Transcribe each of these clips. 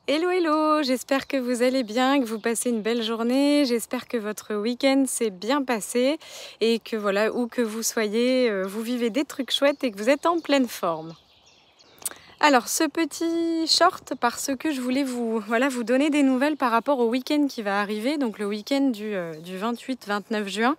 Hello hello, j'espère que vous allez bien, que vous passez une belle journée, j'espère que votre week-end s'est bien passé et que voilà, où que vous soyez, vous vivez des trucs chouettes et que vous êtes en pleine forme. Alors ce petit short parce que je voulais vous donner des nouvelles par rapport au week-end qui va arriver, donc le week-end du 28-29 juin.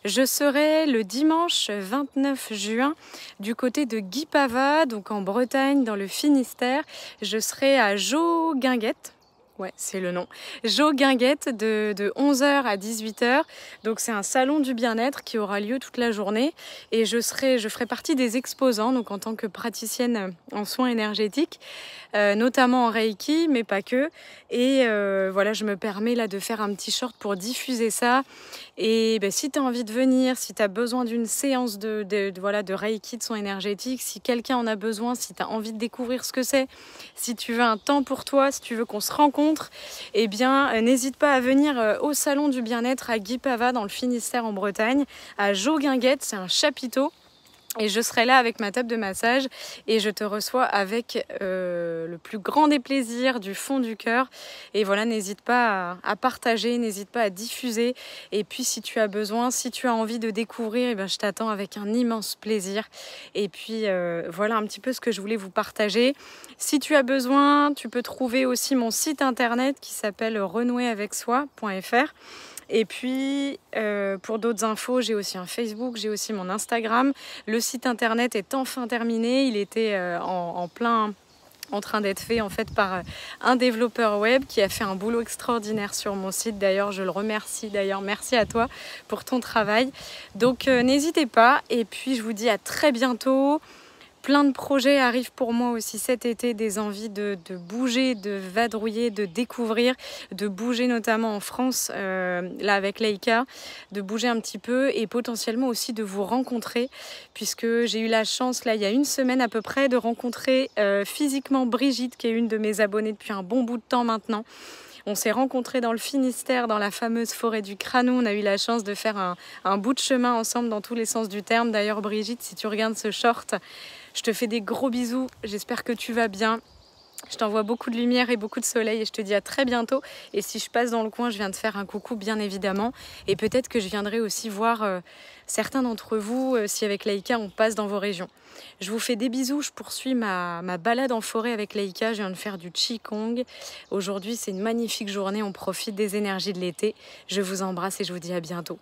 Je serai le dimanche 29 juin du côté de Guipava, donc en Bretagne, dans le Finistère. Je serai à Joguinguette. Ouais, c'est le nom. Joguinguette de 11h à 18h. Donc c'est un salon du bien-être qui aura lieu toute la journée. Et je ferai partie des exposants, donc en tant que praticienne en soins énergétiques, notamment en Reiki, mais pas que. Et voilà, je me permets là de faire un petit short pour diffuser ça. Et si tu as envie de venir, si tu as besoin d'une séance de Reiki, de soins énergétiques, si quelqu'un en a besoin, si tu as envie de découvrir ce que c'est, si tu veux un temps pour toi, si tu veux qu'on se rencontre, eh bien n'hésite pas à venir au salon du bien-être à Guipava dans le Finistère en Bretagne, à Joguinguette, c'est un chapiteau. Et je serai là avec ma table de massage et je te reçois avec le plus grand des plaisirs, du fond du cœur. Et voilà, n'hésite pas à partager, n'hésite pas à diffuser. Et puis si tu as besoin, si tu as envie de découvrir, je t'attends avec un immense plaisir. Et puis voilà un petit peu ce que je voulais vous partager. Si tu as besoin, tu peux trouver aussi mon site internet qui s'appelle renoueravec-soi.fr. Et puis, pour d'autres infos, j'ai aussi un Facebook, j'ai aussi mon Instagram. Le site internet est enfin terminé. Il était en train d'être fait en fait par un développeur web qui a fait un boulot extraordinaire sur mon site. D'ailleurs, je le remercie. Merci à toi pour ton travail. Donc, n'hésitez pas. Et puis, je vous dis à très bientôt. Plein de projets arrivent pour moi aussi cet été, des envies de bouger, de vadrouiller, de découvrir, de bouger notamment en France, là avec Leica, de bouger un petit peu et potentiellement aussi de vous rencontrer, puisque j'ai eu la chance, là il y a une semaine à peu près, de rencontrer physiquement Brigitte, qui est une de mes abonnées depuis un bon bout de temps maintenant. On s'est rencontrés dans le Finistère, dans la fameuse forêt du Cranou. On a eu la chance de faire un bout de chemin ensemble dans tous les sens du terme. D'ailleurs, Brigitte, si tu regardes ce short, je te fais des gros bisous. J'espère que tu vas bien. Je t'envoie beaucoup de lumière et beaucoup de soleil et je te dis à très bientôt. Et si je passe dans le coin, je viens te faire un coucou bien évidemment. Et peut-être que je viendrai aussi voir certains d'entre vous si avec Leica on passe dans vos régions. Je vous fais des bisous, je poursuis ma balade en forêt avec Leica. Je viens de faire du Qigong. Aujourd'hui c'est une magnifique journée, on profite des énergies de l'été. Je vous embrasse et je vous dis à bientôt.